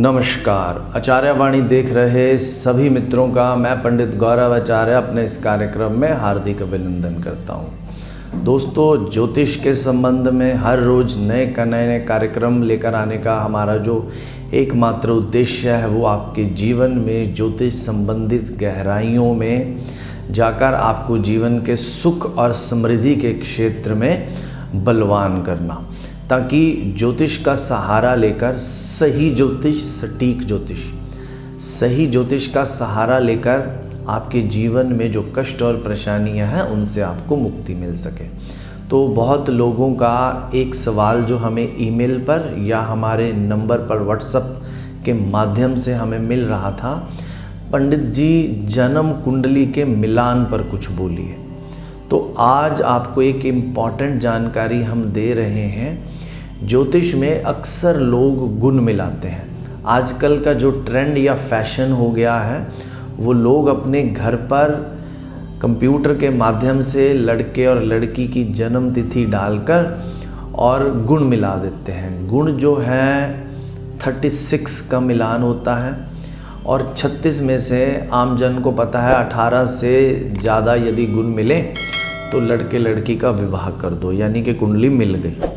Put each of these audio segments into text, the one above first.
नमस्कार। आचार्य वाणी देख रहे सभी मित्रों का मैं पंडित गौरव आचार्य अपने इस कार्यक्रम में हार्दिक अभिनंदन करता हूँ। दोस्तों, ज्योतिष के संबंध में हर रोज़ नए कार्यक्रम लेकर आने का हमारा जो एकमात्र उद्देश्य है वो आपके जीवन में ज्योतिष संबंधित गहराइयों में जाकर आपको जीवन के सुख और समृद्धि के क्षेत्र में बलवान करना, ताकि ज्योतिष का सहारा लेकर सही ज्योतिष का सहारा लेकर आपके जीवन में जो कष्ट और परेशानियां हैं उनसे आपको मुक्ति मिल सके। तो बहुत लोगों का एक सवाल जो हमें ईमेल पर या हमारे नंबर पर व्हाट्सएप के माध्यम से हमें मिल रहा था, पंडित जी जन्म कुंडली के मिलान पर कुछ बोलिए। तो आज आपको एक इम्पॉर्टेंट जानकारी हम दे रहे हैं। ज्योतिष में अक्सर लोग गुण मिलाते हैं। आजकल का जो ट्रेंड या फैशन हो गया है वो लोग अपने घर पर कंप्यूटर के माध्यम से लड़के और लड़की की जन्म तिथि डालकर और गुण मिला देते हैं। गुण जो है 36 का मिलान होता है और 36 में से आम जन को पता है 18 से ज़्यादा यदि गुण मिले तो लड़के लड़की का विवाह कर दो, यानी कि कुंडली मिल गई।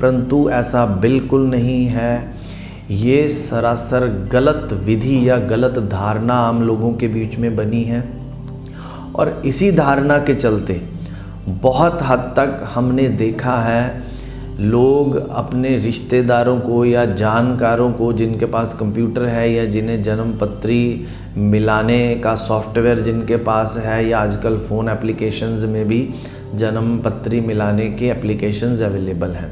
परंतु ऐसा बिल्कुल नहीं है। ये सरासर गलत विधि या गलत धारणा आम लोगों के बीच में बनी है और इसी धारणा के चलते बहुत हद तक हमने देखा है लोग अपने रिश्तेदारों को या जानकारों को जिनके पास कंप्यूटर है या जिन्हें जन्म पत्री मिलाने का सॉफ्टवेयर जिनके पास है, या आजकल फ़ोन एप्लीकेशंस में भी जन्म पत्री मिलाने के एप्लीकेशंस अवेलेबल हैं,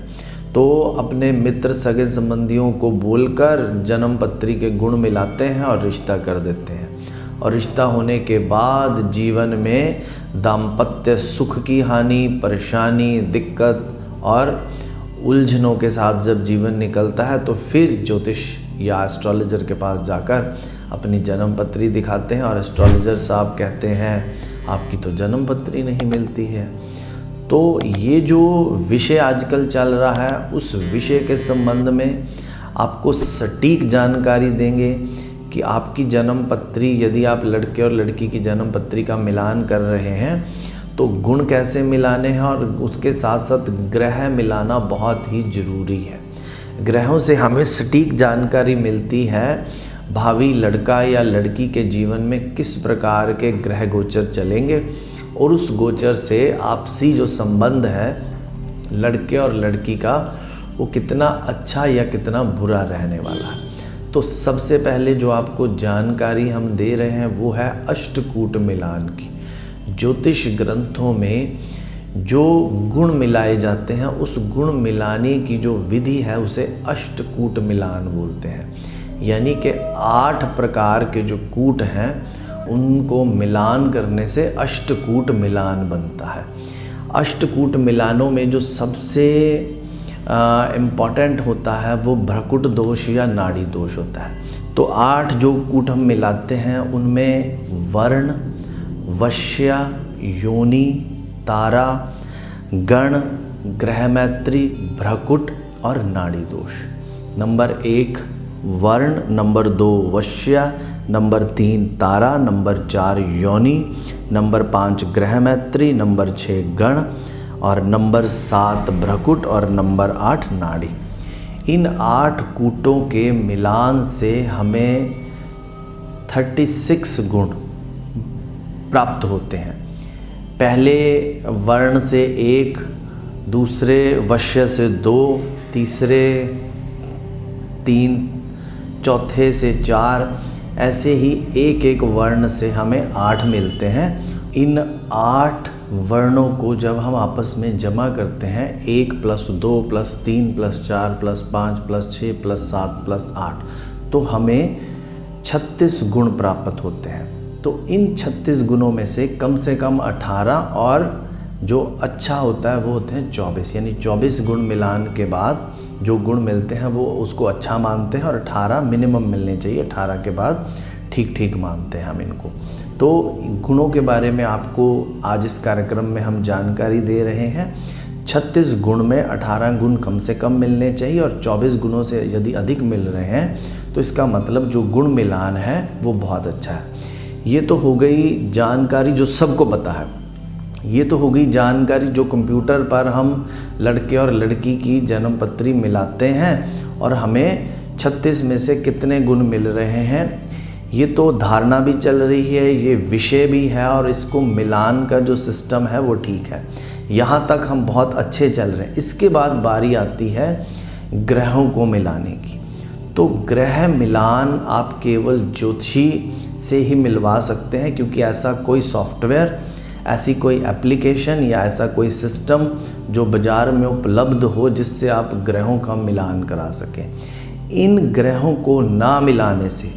तो अपने मित्र सगे संबंधियों को बोलकर जन्म पत्री के गुण मिलाते हैं और रिश्ता कर देते हैं। और रिश्ता होने के बाद जीवन में दाम्पत्य सुख की हानि, परेशानी, दिक्कत और उलझनों के साथ जब जीवन निकलता है तो फिर ज्योतिष या एस्ट्रोलॉजर के पास जाकर अपनी जन्म पत्री दिखाते हैं और एस्ट्रोलॉजर साहब कहते हैं आपकी तो जन्म पत्री नहीं मिलती है। तो ये जो विषय आजकल चल रहा है उस विषय के संबंध में आपको सटीक जानकारी देंगे कि आपकी जन्म पत्री, यदि आप लड़के और लड़की की जन्म पत्री का मिलान कर रहे हैं तो गुण कैसे मिलाने हैं, और उसके साथ साथ ग्रह मिलाना बहुत ही ज़रूरी है। ग्रहों से हमें सटीक जानकारी मिलती है भावी लड़का या लड़की के जीवन में किस प्रकार के ग्रह गोचर चलेंगे और उस गोचर से आपसी जो संबंध है लड़के और लड़की का वो कितना अच्छा या कितना बुरा रहने वाला है। तो सबसे पहले जो आपको जानकारी हम दे रहे हैं वो है अष्टकूट मिलान की। ज्योतिष ग्रंथों में जो गुण मिलाए जाते हैं उस गुण मिलाने की जो विधि है उसे अष्टकूट मिलान बोलते हैं। यानी कि 8 प्रकार के जो कूट हैं उनको मिलान करने से अष्टकूट मिलान बनता है। अष्टकूट मिलानों में जो सबसे इम्पॉर्टेंट होता है वो भ्रकुट दोष या नाड़ी दोष होता है। तो 8 जो कूट हम मिलाते हैं उनमें वर्ण, वश्य, योनि, तारा, गण, ग्रहमैत्री, भ्रकुट और नाड़ी दोष। नंबर 1 वर्ण, नंबर 2 वश्य, नंबर 3 तारा, नंबर 4 योनि, नंबर 5 ग्रहमैत्री, नंबर 6 गण और नंबर 7 भ्रकुट और नंबर 8 नाड़ी। इन 8 कूटों के मिलान से हमें 36 गुण प्राप्त होते हैं। पहले वर्ण से 1, दूसरे वश्य से 2, तीसरे 3, चौथे से 4, ऐसे ही एक एक वर्ण से हमें 8 मिलते हैं। इन 8 वर्णों को जब हम आपस में जमा करते हैं 1 + 2 + 3 + 4 + 5 + 6 + 7 + 8 तो हमें 36 गुण प्राप्त होते हैं। तो इन 36 गुणों में से कम 18 और जो अच्छा होता है वो होते हैं 24, यानी 24 गुण मिलान के बाद जो गुण मिलते हैं वो उसको अच्छा मानते हैं और 18 मिनिमम मिलने चाहिए। 18 के बाद ठीक ठीक मानते हैं हम इनको। तो गुणों के बारे में आपको आज इस कार्यक्रम में हम जानकारी दे रहे हैं। 36 गुण में 18 गुण कम से कम मिलने चाहिए, और 24 गुणों से यदि अधिक मिल रहे हैं तो इसका मतलब जो गुण मिलान है वो बहुत अच्छा है। ये तो हो गई जानकारी जो सबको पता है, ये तो हो गई जानकारी जो कंप्यूटर पर हम लड़के और लड़की की जन्म पत्री मिलाते हैं और हमें 36 में से कितने गुण मिल रहे हैं, ये तो धारणा भी चल रही है, ये विषय भी है, और इसको मिलान का जो सिस्टम है वो ठीक है। यहाँ तक हम बहुत अच्छे चल रहे हैं। इसके बाद बारी आती है ग्रहों को मिलाने की। तो ग्रह मिलान आप केवल ज्योतिषी से ही मिलवा सकते हैं, क्योंकि ऐसा कोई सॉफ्टवेयर, ऐसी कोई एप्लीकेशन या ऐसा कोई सिस्टम जो बाज़ार में उपलब्ध हो जिससे आप ग्रहों का मिलान करा सकें। इन ग्रहों को ना मिलाने से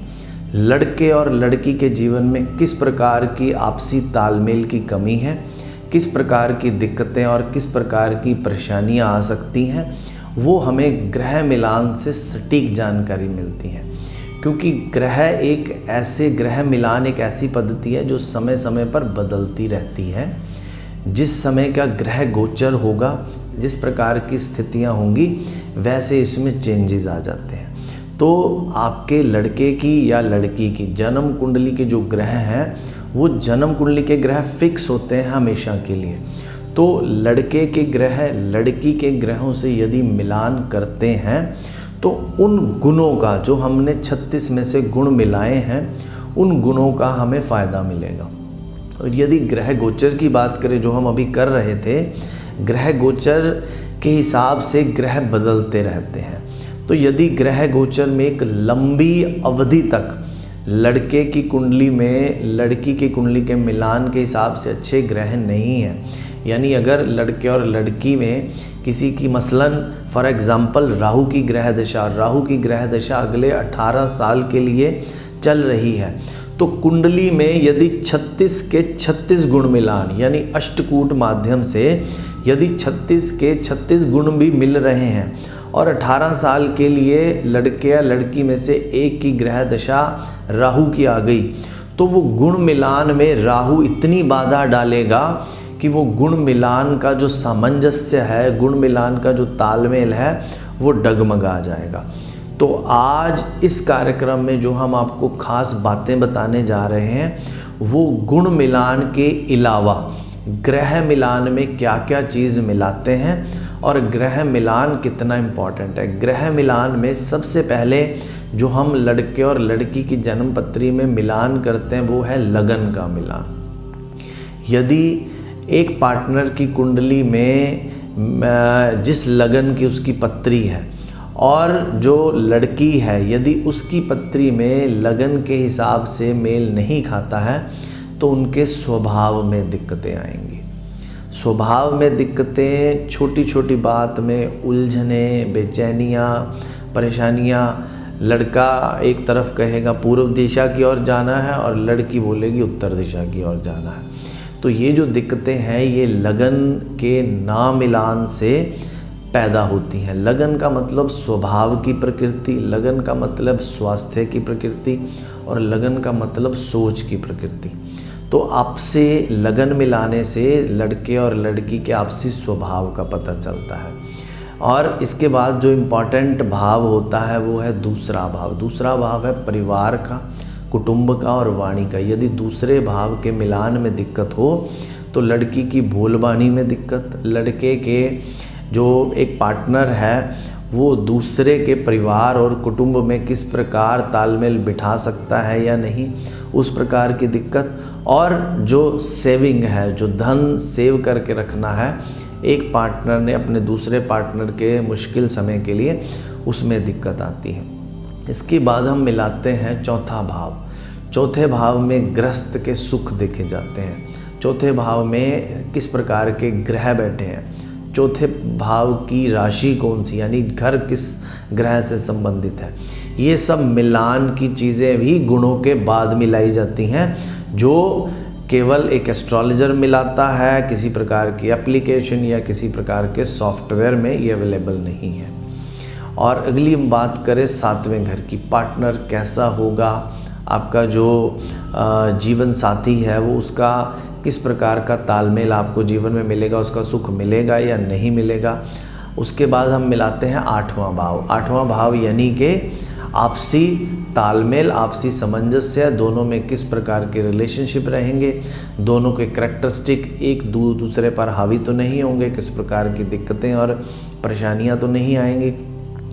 लड़के और लड़की के जीवन में किस प्रकार की आपसी तालमेल की कमी है, किस प्रकार की दिक्कतें और किस प्रकार की परेशानियां आ सकती हैं, वो हमें ग्रह मिलान से सटीक जानकारी मिलती है। क्योंकि ग्रह मिलान एक ऐसी पद्धति है जो समय समय पर बदलती रहती है। जिस समय का ग्रह गोचर होगा, जिस प्रकार की स्थितियां होंगी, वैसे इसमें चेंजेस आ जाते हैं। तो आपके लड़के की या लड़की की जन्म कुंडली के जो ग्रह हैं वो जन्म कुंडली के ग्रह फिक्स होते हैं हमेशा के लिए। तो लड़के के ग्रह लड़की के ग्रहों से यदि मिलान करते हैं तो उन गुणों का, जो हमने 36 में से गुण मिलाए हैं, उन गुणों का हमें फ़ायदा मिलेगा। और यदि ग्रह गोचर की बात करें, जो हम अभी कर रहे थे, ग्रह गोचर के हिसाब से ग्रह बदलते रहते हैं। तो यदि ग्रह गोचर में एक लंबी अवधि तक लड़के की कुंडली में लड़की की कुंडली के मिलान के हिसाब से अच्छे ग्रह नहीं हैं, यानी अगर लड़के और लड़की में किसी की मसलन फॉर एग्ज़ाम्पल राहु की ग्रह दशा अगले 18 साल के लिए चल रही है, तो कुंडली में यदि 36 के 36 गुण मिलान यानी अष्टकूट माध्यम से यदि 36 के 36 गुण भी मिल रहे हैं और 18 साल के लिए लड़के या लड़की में से एक की ग्रह दशा राहु की आ गई, तो वो गुण मिलान में राहु इतनी बाधा डालेगा कि वो गुण मिलान का जो सामंजस्य है, गुण मिलान का जो तालमेल है, वो डगमगा जाएगा। तो आज इस कार्यक्रम में जो हम आपको खास बातें बताने जा रहे हैं वो गुण मिलान के अलावा ग्रह मिलान में क्या क्या चीज़ मिलाते हैं और ग्रह मिलान कितना इम्पॉर्टेंट है। ग्रह मिलान में सबसे पहले जो हम लड़के और लड़की की जन्म पत्री में मिलान करते हैं वो है लगन का मिलान। यदि एक पार्टनर की कुंडली में जिस लगन की उसकी पत्री है और जो लड़की है यदि उसकी पत्री में लगन के हिसाब से मेल नहीं खाता है तो उनके स्वभाव में दिक्कतें आएंगी। स्वभाव में दिक्कतें, छोटी छोटी बात में उलझने, बेचैनियाँ, परेशानियाँ। लड़का एक तरफ कहेगा पूर्व दिशा की ओर जाना है और लड़की बोलेगी उत्तर दिशा की ओर जाना है। तो ये जो दिक्कतें हैं ये लगन के ना मिलान से पैदा होती हैं। लगन का मतलब स्वभाव की प्रकृति, लगन का मतलब स्वास्थ्य की प्रकृति और लगन का मतलब सोच की प्रकृति। तो आपसे लगन मिलाने से लड़के और लड़की के आपसी स्वभाव का पता चलता है। और इसके बाद जो इम्पॉर्टेंट भाव होता है वो है दूसरा भाव। दूसरा भाव है परिवार का, कुटुंब का और वाणी का। यदि दूसरे भाव के मिलान में दिक्कत हो तो लड़की की बोलबानी में दिक्कत, लड़के के जो एक पार्टनर है वो दूसरे के परिवार और कुटुंब में किस प्रकार तालमेल बिठा सकता है या नहीं, उस प्रकार की दिक्कत। और जो सेविंग है, जो धन सेव करके रखना है एक पार्टनर ने अपने दूसरे पार्टनर के मुश्किल समय के लिए, उसमें दिक्कत आती है। इसके बाद हम मिलाते हैं चौथा भाव। चौथे भाव में ग्रस्त के सुख देखे जाते हैं। चौथे भाव में किस प्रकार के ग्रह बैठे हैं, चौथे भाव की राशि कौन सी, यानी घर किस ग्रह से संबंधित है। ये सब मिलान की चीज़ें भी गुणों के बाद मिलाई जाती हैं, जो केवल एक एस्ट्रोलॉजर मिलाता है, किसी प्रकार की एप्लीकेशन या किसी प्रकार के सॉफ्टवेयर में ये अवेलेबल नहीं है। और अगली हम बात करें सातवें घर की, पार्टनर कैसा होगा, आपका जो जीवन साथी है वो उसका किस प्रकार का तालमेल आपको जीवन में मिलेगा, उसका सुख मिलेगा या नहीं मिलेगा। उसके बाद हम मिलाते हैं 8वां भाव। 8वां भाव यानी कि आपसी तालमेल, आपसी सामंजस्य, दोनों में किस प्रकार के रिलेशनशिप रहेंगे, दोनों के करैक्टरिस्टिक एक दूसरे पर हावी तो नहीं होंगे, किस प्रकार की दिक्कतें और परेशानियां तो नहीं आएंगी।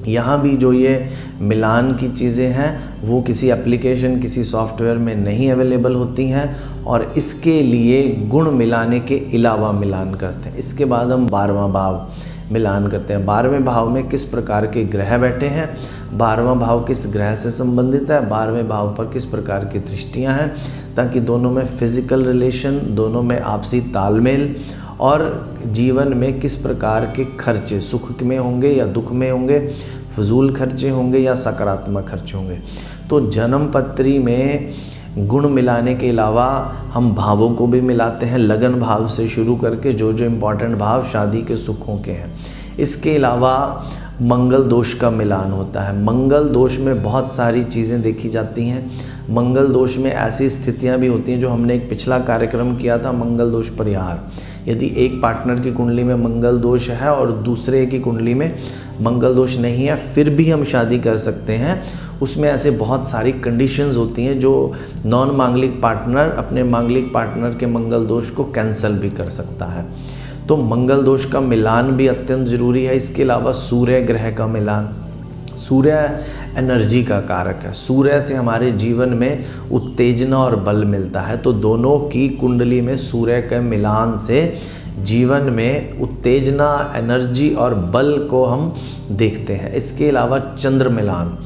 यहाँ भी जो ये मिलान की चीज़ें हैं वो किसी एप्लीकेशन, किसी सॉफ्टवेयर में नहीं अवेलेबल होती हैं, और इसके लिए गुण मिलाने के अलावा मिलान करते हैं। इसके बाद हम 12वां भाव मिलान करते हैं। 12वें भाव में किस प्रकार के ग्रह बैठे हैं, 12वां भाव किस ग्रह से संबंधित है, 12वें भाव पर किस प्रकार की दृष्टियां हैं, ताकि दोनों में फिजिकल रिलेशन, दोनों में आपसी तालमेल और जीवन में किस प्रकार के खर्चे सुख में होंगे या दुख में होंगे, फजूल खर्चे होंगे या सकारात्मक खर्चे होंगे। तो जन्म पत्री में गुण मिलाने के अलावा हम भावों को भी मिलाते हैं, लगन भाव से शुरू करके जो इम्पोर्टेंट भाव शादी के सुखों के हैं। इसके अलावा मंगल दोष का मिलान होता है। मंगल दोष में बहुत सारी चीज़ें देखी जाती हैं। मंगल दोष में ऐसी स्थितियां भी होती हैं जो हमने एक पिछला कार्यक्रम किया था, मंगल दोष परिहार। यदि एक पार्टनर की कुंडली में मंगल दोष है और दूसरे की कुंडली में मंगल दोष नहीं है, फिर भी हम शादी कर सकते हैं। उसमें ऐसे बहुत सारी कंडीशंस होती हैं जो नॉन मांगलिक पार्टनर अपने मांगलिक पार्टनर के मंगल दोष को कैंसिल भी कर सकता है। तो मंगल दोष का मिलान भी अत्यंत ज़रूरी है। इसके अलावा सूर्य ग्रह का मिलान, सूर्य एनर्जी का कारक है। सूर्य से हमारे जीवन में उत्तेजना और बल मिलता है। तो दोनों की कुंडली में सूर्य के मिलान से जीवन में उत्तेजना, एनर्जी और बल को हम देखते हैं। इसके अलावा चंद्र मिलान,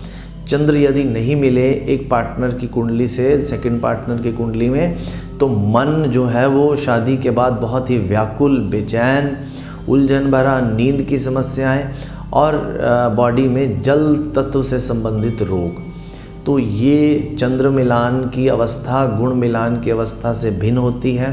चंद्र यदि नहीं मिले एक पार्टनर की कुंडली से सेकंड पार्टनर की कुंडली में, तो मन जो है वो शादी के बाद बहुत ही व्याकुल, बेचैन, उलझन भरा, नींद की समस्याएं और बॉडी में जल तत्व से संबंधित रोग। तो ये चंद्र मिलान की अवस्था गुण मिलान की अवस्था से भिन्न होती है।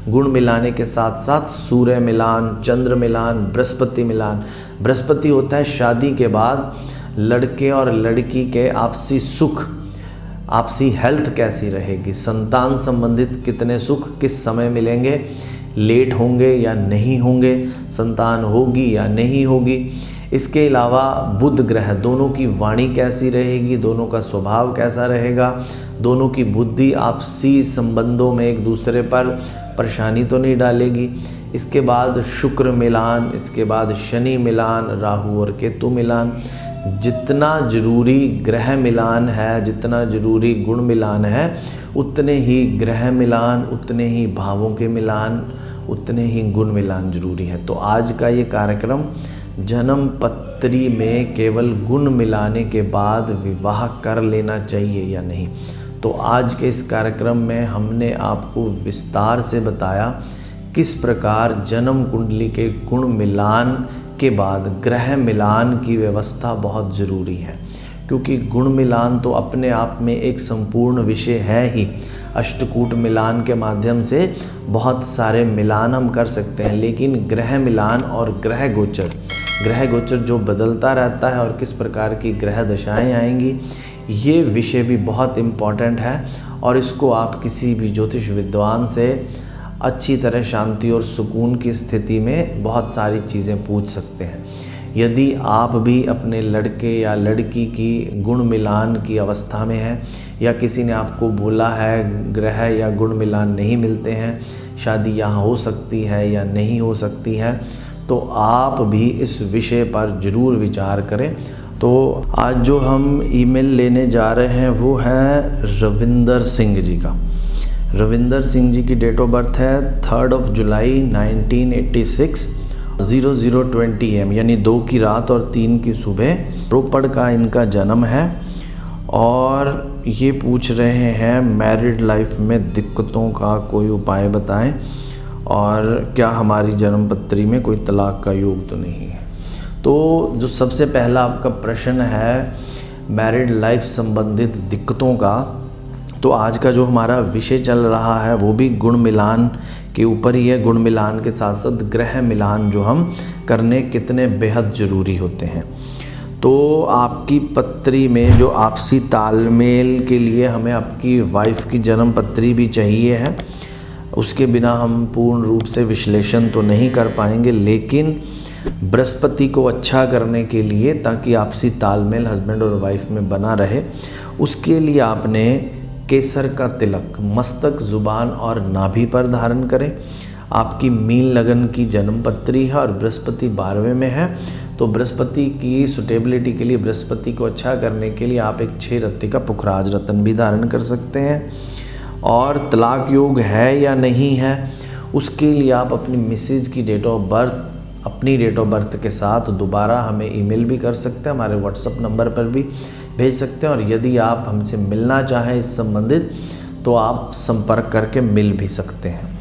गुण मिलाने के साथ साथ सूर्य मिलान, चंद्र मिलान, बृहस्पति मिलान। बृहस्पति होता है शादी के बाद लड़के और लड़की के आपसी सुख, आपसी हेल्थ कैसी रहेगी, संतान संबंधित कितने सुख किस समय मिलेंगे, लेट होंगे या नहीं होंगे, संतान होगी या नहीं होगी। इसके अलावा बुध ग्रह, दोनों की वाणी कैसी रहेगी, दोनों का स्वभाव कैसा रहेगा, दोनों की बुद्धि आपसी संबंधों में एक दूसरे पर परेशानी तो नहीं डालेगी। इसके बाद शुक्र मिलान, इसके बाद शनि मिलान, राहु और केतु मिलान। जितना ज़रूरी ग्रह मिलान है, जितना ज़रूरी गुण मिलान है, उतने ही ग्रह मिलान, उतने ही भावों के मिलान, उतने ही गुण मिलान जरूरी है। तो आज का ये कार्यक्रम जन्म पत्री में केवल गुण मिलाने के बाद विवाह कर लेना चाहिए या नहीं। तो आज के इस कार्यक्रम में हमने आपको विस्तार से बताया किस प्रकार जन्म कुंडली के गुण मिलान के बाद ग्रह मिलान की व्यवस्था बहुत ज़रूरी है, क्योंकि गुण मिलान तो अपने आप में एक संपूर्ण विषय है ही। अष्टकूट मिलान के माध्यम से बहुत सारे मिलान हम कर सकते हैं, लेकिन ग्रह मिलान और ग्रह गोचर जो बदलता रहता है और किस प्रकार की ग्रह दशाएं आएंगी, ये विषय भी बहुत इम्पॉर्टेंट है। और इसको आप किसी भी ज्योतिष विद्वान से अच्छी तरह शांति और सुकून की स्थिति में बहुत सारी चीज़ें पूछ सकते हैं। यदि आप भी अपने लड़के या लड़की की गुण मिलान की अवस्था में हैं, या किसी ने आपको बोला है ग्रह या गुण मिलान नहीं मिलते हैं, शादी यहाँ हो सकती है या नहीं हो सकती है, तो आप भी इस विषय पर ज़रूर विचार करें। तो आज जो हम ईमेल लेने जा रहे हैं वो है रविंदर सिंह जी का। रविंदर सिंह जी की डेट ऑफ बर्थ है 3 जुलाई 1986, 0020 AM, यानी 2 की रात और 3 की सुबह। रोपड़ का इनका जन्म है और ये पूछ रहे हैं मैरिड लाइफ में दिक्कतों का कोई उपाय बताएं, और क्या हमारी जन्मपत्री में कोई तलाक का योग तो नहीं है। तो जो सबसे पहला आपका प्रश्न है मैरिड लाइफ संबंधित दिक्कतों का, तो आज का जो हमारा विषय चल रहा है वो भी गुण मिलान के ऊपर ही है। गुण मिलान के साथ साथ ग्रह मिलान जो हम करने कितने बेहद ज़रूरी होते हैं। तो आपकी पत्री में जो आपसी तालमेल के लिए हमें आपकी वाइफ की जन्म पत्री भी चाहिए है। उसके बिना हम पूर्ण रूप से विश्लेषण तो नहीं कर पाएंगे, लेकिन बृहस्पति को अच्छा करने के लिए, ताकि आपसी तालमेल हस्बैंड और वाइफ में बना रहे, उसके लिए आपने केसर का तिलक मस्तक, जुबान और नाभि पर धारण करें। आपकी मीन लगन की जन्मपत्री है और बृहस्पति 12वें में है, तो बृहस्पति की सुटेबिलिटी के लिए, बृहस्पति को अच्छा करने के लिए आप एक 6 रत्ती का पुखराज रत्न भी धारण कर सकते हैं। और तलाक योग है या नहीं है, उसके लिए आप अपनी मिसेज की डेट ऑफ बर्थ, अपनी डेट ऑफ बर्थ के साथ दोबारा हमें ईमेल भी कर सकते हैं, हमारे व्हाट्सएप नंबर पर भी भेज सकते हैं। और यदि आप हमसे मिलना चाहें इस संबंधित, तो आप संपर्क करके मिल भी सकते हैं,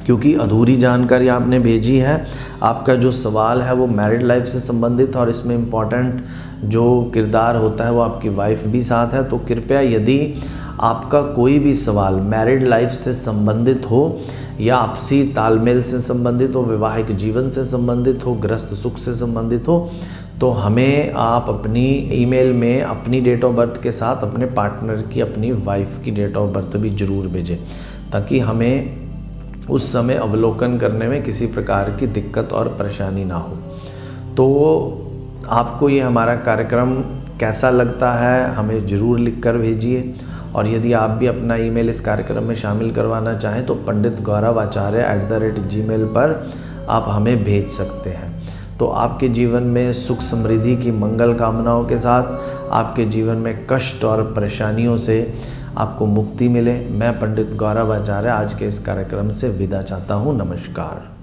क्योंकि अधूरी जानकारी आपने भेजी है। आपका जो सवाल है वो मैरिड लाइफ से संबंधित है और इसमें इम्पॉर्टेंट जो किरदार होता है वो आपकी वाइफ भी साथ है। तो कृपया यदि आपका कोई भी सवाल मैरिड लाइफ से संबंधित हो या आपसी तालमेल से संबंधित हो, वैवाहिक जीवन से संबंधित हो, गृहस्थ सुख से संबंधित हो, तो हमें आप अपनी ईमेल में अपनी डेट ऑफ बर्थ के साथ अपने पार्टनर की, अपनी वाइफ की डेट ऑफ बर्थ भी ज़रूर भेजें, ताकि हमें उस समय अवलोकन करने में किसी प्रकार की दिक्कत और परेशानी ना हो। तो आपको ये हमारा कार्यक्रम कैसा लगता है हमें ज़रूर लिख कर भेजिए। और यदि आप भी अपना ईमेल इस कार्यक्रम में शामिल करवाना चाहें तो panditgauravacharya@gmail पर आप हमें भेज सकते हैं। तो आपके जीवन में सुख समृद्धि की मंगल कामनाओं के साथ आपके जीवन में कष्ट और परेशानियों से आपको मुक्ति मिले। मैं पंडित गौरव आचार्य आज के इस कार्यक्रम से विदा चाहता हूँ। नमस्कार।